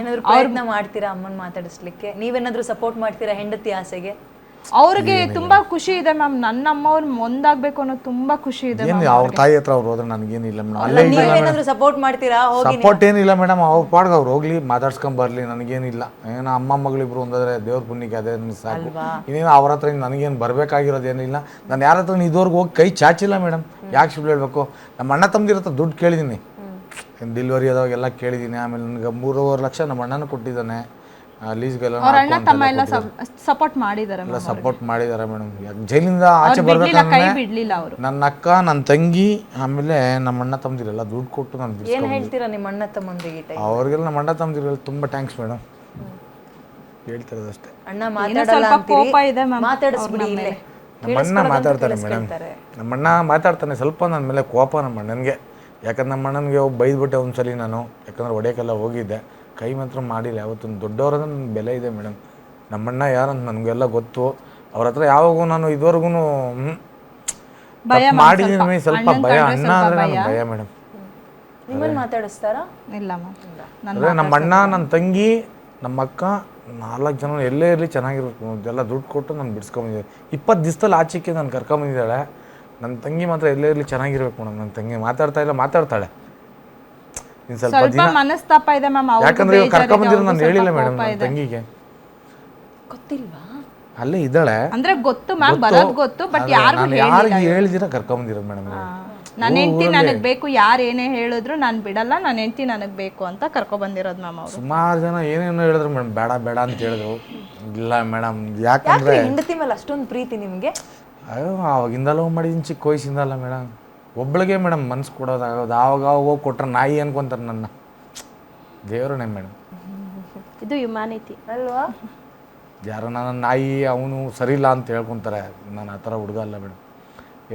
ಏನಾದ್ರು ಪ್ರಯತ್ನ ಮಾಡ್ತೀರಾ ಅಮ್ಮನ್ ಮಾತಾಡಿಸ್ಲಿಕ್ಕೆ? ನೀವೇನಾದ್ರೂ ಸಪೋರ್ಟ್ ಮಾಡ್ತೀರಾ ಹೆಂಡತಿ ಆಸೆಗೆ? ಅವ್ರಿಗೆ ತುಂಬಾ ಖುಷಿ ಇದೆ ಮ್ಯಾಮ್, ನನ್ನ ಅಮ್ಮ ಅವ್ರು ಒಂದಾಗ್ಬೇಕು ಅನ್ನೋ ತುಂಬಾ ಖುಷಿ ಇದೆ. ಅವ್ರ ತಾಯಿ ಹತ್ರ ಅವ್ರು ಹೋದ್ರೆ ನನಗೇನಿಲ್ಲ ಮೇಡಮ್. ಅಲ್ಲೇ ನೀವೇನಾದ್ರೂ ಸಪೋರ್ಟ್ ಮಾಡ್ತೀರಾ? ಸಪೋರ್ಟ್ ಏನಿಲ್ಲ ಮೇಡಮ್, ಅವ್ರ ಪಾಡ್ಗೆ ಅವ್ರು ಹೋಗ್ಲಿ ಮಾತಾಡ್ಸ್ಕೊಂಡ್ ಬರ್ಲಿ, ನನಗೇನಿಲ್ಲ. ಏನೋ ಅಮ್ಮ ಮಗಳಿಬ್ರು ಒಂದಾದ್ರೆ ದೇವ್ರ ಪುಣ್ಯಕ್ಕೆ ಅದೇ ಸಾಕು. ಇನ್ನೇನು ಅವ್ರ ಹತ್ರ ನನಗೇನು ಬರ್ಬೇಕಾಗಿರೋದೇನಿಲ್ಲ. ನಾನು ಯಾರ ಹತ್ರ ಇದುವರೆಗೂ ಹೋಗಿ ಕೈ ಚಾಚಿಲ್ಲ ಮೇಡಮ್. ಯಾಕೆ ಸುಳ್ಳು ಹೇಳ್ಬೇಕು? ನಮ್ಮ ಅಣ್ಣ ತಮ್ಮದಿರ ಹತ್ರ ದುಡ್ಡು ಕೇಳಿದ್ದೀನಿ, ಡೆಲಿವರಿ ಅದಾಗೆಲ್ಲ ಕೇಳಿದ್ದೀನಿ. ಆಮೇಲೆ ನನಗೆ 3.5 ಲಕ್ಷ ನಮ್ಮ ಅಣ್ಣನ ಕೊಟ್ಟಿದ್ದಾನೆ ಲೀಸ್ಗೆಲ್ಲ. ಸಪೋರ್ಟ್ ಮಾಡಿದ್ದಾರೆ ಮೇಡಮ್. ಜೈಲಿಂದ ಆಚೆ ಬಿಡ್ಲಿಲ್ಲ ಅವರು. ನನ್ನ ಅಕ್ಕ, ನನ್ನ ತಂಗಿ, ಆಮೇಲೆ ನಮ್ಮ ಅಣ್ಣ ತಮ್ಮದಿರೆಲ್ಲ ದುಡ್ಡು ಕೊಟ್ಟು ನಾನು ಏನ್ ಹೇಳ್ತೀರಾ ನಿಮ್ಮ ಅಣ್ಣ ತಮ್ಮಂದಿರಿಗೆ? ಅವ್ರಿಗೆಲ್ಲ ನಮ್ಮ ಅಣ್ಣ ತಮ್ಮದಿರೆಲ್ಲ ತುಂಬ ಥ್ಯಾಂಕ್ಸ್ ಮೇಡಮ್ ಹೇಳ್ತಿರೋದಷ್ಟೇ. ಅಣ್ಣ ಮಾತಾಡಲ್ಲ ಅಂತೀರಿ, ಮಾತಾಡಿಸ್ಬಿಡಿ ಇಲ್ಲೇ. ನಮ್ಮ ಅಣ್ಣ ಮಾತಾಡ್ತಾನೆ ಮೇಡಮ್, ನಮ್ಮ ಅಣ್ಣ ಮಾತಾಡ್ತಾನೆ. ಸ್ವಲ್ಪ ನನ್ನ ಮೇಲೆ ಕೋಪ ನಮ್ಮ ಅಣ್ಣನಿಗೆ. ಯಾಕಂದ್ರೆ ನಮ್ಮ ಅಣ್ಣನಿಗೆ ಬೈದ್ಬಿಟ್ಟೆ ಒಂದ್ಸಲಿ ನಾನು, ಯಾಕಂದ್ರೆ ಹೊಡೆಯೋಕ್ಕೆಲ್ಲ ಹೋಗಿದ್ದೆ. ಕೈ ಮಾತ್ರ ಮಾಡಿಲ್ಲ ಯಾವತ್ತು. ದೊಡ್ಡವ್ರದ ನನ್ನ ಬೆಲೆ ಇದೆ ಮೇಡಮ್. ನಮ್ಮಣ್ಣ ಯಾರಂತ ನನಗೆಲ್ಲ ಗೊತ್ತು. ಅವ್ರ ಹತ್ರ ಯಾವಾಗೂ ನಾನು ಇದುವರೆಗೂ ಮಾಡಿದ್ದೀನಿ. ಸ್ವಲ್ಪ ಭಯ, ಅಣ್ಣ ಅಂದರೆ ನನಗೆ ಭಯ ಮೇಡಮ್. ನಿಮ್ಮನ್ನು ಮಾತಾಡಿಸ್ತಾರಾ? ಇಲ್ಲ ಅದೇ ನಮ್ಮ ಅಣ್ಣ, ನನ್ನ ತಂಗಿ, ನಮ್ಮ ಅಕ್ಕ, 4 ಜನ ಎಲ್ಲೇ ಇರಲಿ ಚೆನ್ನಾಗಿರ್ಬೇಕು ಎಲ್ಲ ದುಡ್ಡು ಕೊಟ್ಟು ನಾನು ಬಿಡಿಸ್ಕೊಂಬಂದಿದ್ದೆ. 20 ದಿವಸದಲ್ಲಿ ಆಚೆಗೆ ನಾನು ಕರ್ಕೊಂಬಂದಿದ್ದಾಳೆ. ನನ್ನ ತಂಗಿ ಮಾತ್ರ ಎಲ್ಲೇ ಇರಲಿ ಚೆನ್ನಾಗಿರ್ಬೇಕು ಮೇಡಮ್. ನನ್ನ ತಂಗಿ ಮಾತಾಡ್ತಾ ಇಲ್ಲ, ಮಾತಾಡ್ತಾಳೆ. ಸ್ವಲ್ಪ ದಿನ ಮನಸ್ತಾಪ ಇದೆ ಮ್ಯಾಮ್. ಯಾಕಂದ್ರೆ ಇವಾಗ ಕರ್ಕೊಂಬಂದಿರೋ ನಾನು ಹೇಳಿಲ್ಲ ಮೇಡಮ್ ನನ್ನ ತಂಗಿಗೆ. ಗೊತ್ತಿಲ್ವಾ? ಅಲ್ಲೇ ಇದ್ದಾಳೆ ಅಂದ್ರೆ ಗೊತ್ತು ಮ್ಯಾಮ್, ಬರೋದು ಗೊತ್ತು, ಬಟ್ ಯಾರಿಗೆ ಹೇಳಿದಿರ ಕರ್ಕೊಂಬಂದಿರೋದು ಮೇಡಮ್. ನನ್ನ ಹೆಂಡತಿ ನನಗೆ ಬೇಕು, ಯಾರು ಏನೇ ಹೇಳಿದ್ರು ನಾನು ಬಿಡಲ್ಲ, ನನ್ನ ಹೆಂಡತಿ ನನಗೆ ಬೇಕು ಅಂತ ಕರ್ಕೊಬಂದಿರೋದು ಮ್ಯಾಮ್ ಅವರು. ಸುಮಾರು ಜನ ಏನೇನೋ ಹೇಳಿದ್ರು ಮೇಡಮ್, ಬೇಡ ಬೇಡ ಅಂತ ಹೇಳಿದ್ರು. ಇಲ್ಲ ಮೇಡಮ್, ಯಾಕಂದ್ರೆ ಹೆಂಡತಿ ಮೇಲೆ ಅಷ್ಟೊಂದು ಪ್ರೀತಿ ನಿಮಗೆ? ಅಯ್ಯೋ ಅವಾಗಿಂದ ಲವ್ ಮಾಡಿದ್ದೀನಿ, ಚಿಕ್ಕ ವಯಸ್ಸಿಂದಲ್ಲ ಮೇಡಮ್. ಒಬ್ಬಳಿಗೆ ಮೇಡಮ್ ಮನ್ಸು ಕೊಡೋದಾಗೋದು. ಆವಾಗ ಹೋಗಿ ಕೊಟ್ರೆ ನಾಯಿ ಅನ್ಕೊಂತಾರೆ ನನ್ನ. ದೇವರೇ ಮೇಡಮ್, ಇದು ಹ್ಯುಮ್ಯಾನಿಟಿ ಅಲ್ವಾ? ಯಾರೋ ನನ್ನ ನಾಯಿ, ಅವನು ಸರಿ ಇಲ್ಲ ಅಂತ ಹೇಳ್ಕೊತಾರೆ. ನಾನು ಆ ಥರ ಹುಡುಗ ಅಲ್ಲ ಮೇಡಮ್.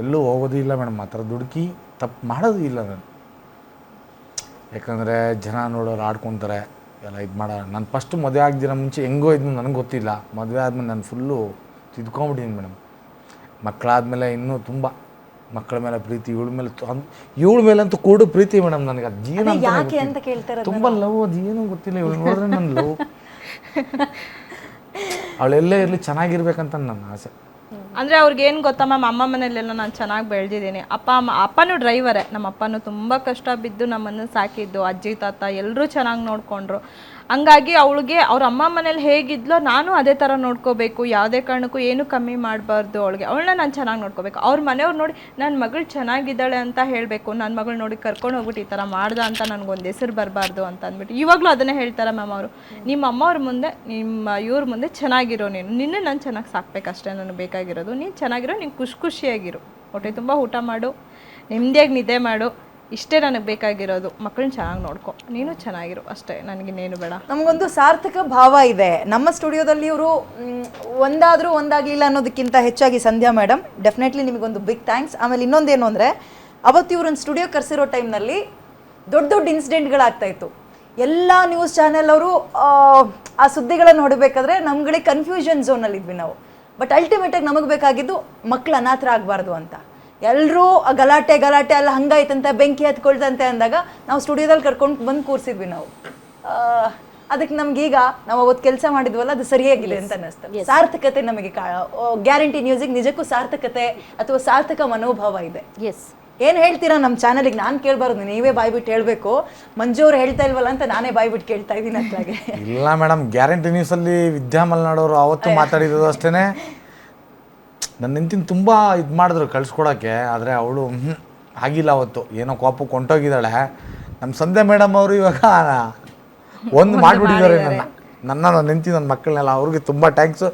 ಎಲ್ಲೂ ಹೋಗೋದು ಇಲ್ಲ ಮೇಡಮ್. ಆ ಥರ ದುಡುಕಿ ತಪ್ಪು ಮಾಡೋದು ಇಲ್ಲ ನಾನು. ಯಾಕಂದರೆ ಜನ ನೋಡೋರು ಆಡ್ಕೊತಾರೆ ಎಲ್ಲ ಇದು ಮಾಡೋ. ನಾನು ಫಸ್ಟು ಮದುವೆ ಆಗದಿರ ಮುಂಚೆ ಹೆಂಗೋ ಇದ್ನು ನನಗೆ ಗೊತ್ತಿಲ್ಲ. ಮದುವೆ ಆದಮೇಲೆ ನಾನು ಫುಲ್ಲು ತಿದ್ಕೊಂಬಿಟ್ಟಿದ್ದೀನಿ ಮೇಡಮ್. ಮಕ್ಕಳಾದಮೇಲೆ ಇನ್ನೂ ತುಂಬ ಮಕ್ಕಳ ಮೇಲೆ ಪ್ರೀತಿ, ಇವಳ ಮೇಲಂತೂ ಕೂಡ ಪ್ರೀತಿ ಮೇಡಮ್. ನನಗೆ ಅದು ಜೀವನ ತುಂಬ ಲವ್, ಅದು ಏನೂ ಗೊತ್ತಿಲ್ಲ. ಇವಳು ನೋಡಿದ್ರೆ ನನ್ನ ಲವ್. ಅವಳೆಲ್ಲೇ ಇರಲಿ ಚೆನ್ನಾಗಿರ್ಬೇಕಂತ ನನ್ನ ಆಸೆ. ಅಂದರೆ ಅವ್ರಿಗೆ ಏನು ಗೊತ್ತಾ ಮ್ಯಾಮ್, ಅಮ್ಮ ಮನೇಲೆಲ್ಲ ನಾನು ಚೆನ್ನಾಗಿ ಬೆಳೆದಿದ್ದೀನಿ. ಅಪ್ಪನೂ ಡ್ರೈವರೇ. ನಮ್ಮ ಅಪ್ಪನೂ ತುಂಬ ಕಷ್ಟ ಬಿದ್ದು ನಮ್ಮನ್ನು ಸಾಕಿದ್ದು. ಅಜ್ಜಿ ತಾತ ಎಲ್ಲರೂ ಚೆನ್ನಾಗಿ ನೋಡಿಕೊಂಡ್ರು. ಹಂಗಾಗಿ ಅವಳಿಗೆ ಅವ್ರ ಅಮ್ಮ ಮನೇಲಿ ಹೇಗಿದ್ಲೋ ನಾನು ಅದೇ ಥರ ನೋಡ್ಕೋಬೇಕು. ಯಾವುದೇ ಕಾರಣಕ್ಕೂ ಏನು ಕಮ್ಮಿ ಮಾಡಬಾರ್ದು. ಅವಳನ್ನ ನಾನು ಚೆನ್ನಾಗಿ ನೋಡ್ಕೋಬೇಕು. ಅವ್ರ ಮನೆಯವ್ರು ನೋಡಿ ನನ್ನ ಮಗಳು ಚೆನ್ನಾಗಿದ್ದಾಳೆ ಅಂತ ಹೇಳಬೇಕು. ನನ್ನ ಮಗಳು ನೋಡಿ ಕರ್ಕೊಂಡು ಹೋಗ್ಬಿಟ್ಟು ಈ ಥರ ಮಾಡ್ದ ಅಂತ ನನಗೊಂದು ಹೆಸರು ಬರಬಾರ್ದು ಅಂತ ಅಂದ್ಬಿಟ್ಟು ಇವಾಗಲೂ ಅದನ್ನೇ ಹೇಳ್ತಾರೆ ಮ್ಯಾಮ್ ಅವರು. ನಿಮ್ಮ ಅಮ್ಮವ್ರ ಮುಂದೆ, ನಿಮ್ಮ ಇವ್ರ ಮುಂದೆ ಚೆನ್ನಾಗಿರೋ ನಿನ್ನೆ ನಾನು ಚೆನ್ನಾಗಿ ಸಾಕ್ಬೇಕಷ್ಟೇ ನನಗೆ ಬೇಕಾಗಿರೋದು. ನೀನು ಚೆನ್ನಾಗಿರೋ, ನೀನು ಖುಷಿಯಾಗಿರು, ಹೊಟ್ಟೆ ತುಂಬ ಊಟ ಮಾಡು, ನೆಮ್ಮದಿಯಾಗಿ ನಿದ್ದೆ ಮಾಡು, ಇಷ್ಟೇ ನನಗೆ ಬೇಕಾಗಿರೋದು. ಮಕ್ಕಳನ್ನ ಚೆನ್ನಾಗಿ ನೋಡ್ಕೊ, ನೀನು ಚೆನ್ನಾಗಿರು, ಅಷ್ಟೇ, ನನಗಿನ್ನೇನು ಬೇಡ. ನಮಗೊಂದು ಸಾರ್ಥಕ ಭಾವ ಇದೆ. ನಮ್ಮ ಸ್ಟುಡಿಯೋದಲ್ಲಿ ಇವರು ಒಂದಾದರೂ ಒಂದಾಗಲಿಲ್ಲ ಅನ್ನೋದಕ್ಕಿಂತ ಹೆಚ್ಚಾಗಿ ಸಂಧ್ಯಾ ಮೇಡಮ್, ಡೆಫಿನೆಟ್ಲಿ ನಿಮಗೊಂದು ಬಿಗ್ ಥ್ಯಾಂಕ್ಸ್. ಆಮೇಲೆ ಇನ್ನೊಂದೇನು ಅಂದರೆ, ಅವತ್ತು ಇವ್ರನ್ನ ಸ್ಟುಡಿಯೋ ಕರೆಸಿರೋ ಟೈಮ್ನಲ್ಲಿ ದೊಡ್ಡ ದೊಡ್ಡ ಇನ್ಸಿಡೆಂಟ್ಗಳಾಗ್ತಾ ಇತ್ತು. ಎಲ್ಲ ನ್ಯೂಸ್ ಚಾನೆಲ್ ಅವರು ಆ ಸುದ್ದಿಗಳನ್ನು ಹೊಡಬೇಕಾದ್ರೆ ನಮ್ಗಳಿಗೆ ಕನ್ಫ್ಯೂಷನ್ ಝೋನಲ್ಲಿದ್ವಿ ನಾವು. ಬಟ್ ಅಲ್ಟಿಮೇಟಾಗಿ ನಮಗೆ ಬೇಕಾಗಿದ್ದು ಮಕ್ಕಳು ಅನಾಥರ ಆಗಬಾರ್ದು ಅಂತ. ಎಲ್ಲರೂ ಗಲಾಟೆ ಎಲ್ಲ ಹಂಗಾಯ್ತಂತೆ, ಬೆಂಕಿ ಹತ್ಕೊಳ್ತಂತೆ ಅಂದಾಗ ನಾವು ಸ್ಟುಡಿಯೋದಲ್ಲಿ ಕರ್ಕೊಂಡು ಬಂದು ಕೂರಿಸಿದ್ವಿ ನಾವು. ಅದಕ್ಕೆ ನಮ್ಗೀಗ ನಾವು ಅವತ್ತು ಕೆಲಸ ಮಾಡಿದ್ವಲ್ಲ, ಅದು ಸರಿಯಾಗಿದೆ ಅಂತ ಅನ್ನಿಸ್ತು. ಸಾರ್ಥಕತೆ ನಮಗೆ ಗ್ಯಾರಂಟಿ ನ್ಯೂಸಿಗೆ ನಿಜಕ್ಕೂ ಸಾರ್ಥಕತೆ ಅಥವಾ ಸಾರ್ಥಕ ಮನೋಭಾವ ಇದೆ. ಏನು ಹೇಳ್ತೀರಾ ನಮ್ಮ ಚಾನಲಿಗೆ? ನಾನು ಕೇಳಬಾರ್ದು, ನೀವೇ ಬಾಯ್ಬಿಟ್ಟು ಹೇಳಬೇಕು. ಮಂಜು ಅವ್ರು ಹೇಳ್ತಾ ಇಲ್ವಲ್ಲ ಅಂತ ನಾನೇ ಬಾಯ್ಬಿಟ್ಟು ಕೇಳ್ತಾ ಇದ್ದೀನಿ ಅట్లాಗೆ. ಇಲ್ಲ ಮೇಡಮ್, ಗ್ಯಾರಂಟಿ ನ್ಯೂಸಲ್ಲಿ ವಿದ್ಯಾ ಮಲ್ನಾಡೋರು ಅವತ್ತು ಮಾತಾಡಿರೋದು ಅಷ್ಟೇ. ನನ್ನ ಹೆಂಡ್ತಿನ ತುಂಬ ಇದು ಮಾಡಿದ್ರು ಕಳ್ಸ್ಕೊಡೋಕ್ಕೆ. ಆದರೆ ಅವಳು ಆಗಿಲ್ಲ. ಅವತ್ತು ಏನೋ ಕೋಪಕ್ಕೆ ಹೊಂಟೋಗಿದ್ದಾಳೆ. ನಮ್ಮ ಸಂಧ್ಯಾ ಮೇಡಮ್ ಅವರು ಇವಾಗ ಒಂದು ಮಾಡಿಬಿಟ್ಟಿದ್ದಾರೆ ನನ್ನ ಹೆಂಡ್ತಿ, ನನ್ನ ಮಕ್ಕಳನ್ನೆಲ್ಲ. ಅವ್ರಿಗೆ ತುಂಬ ಥ್ಯಾಂಕ್ಸು.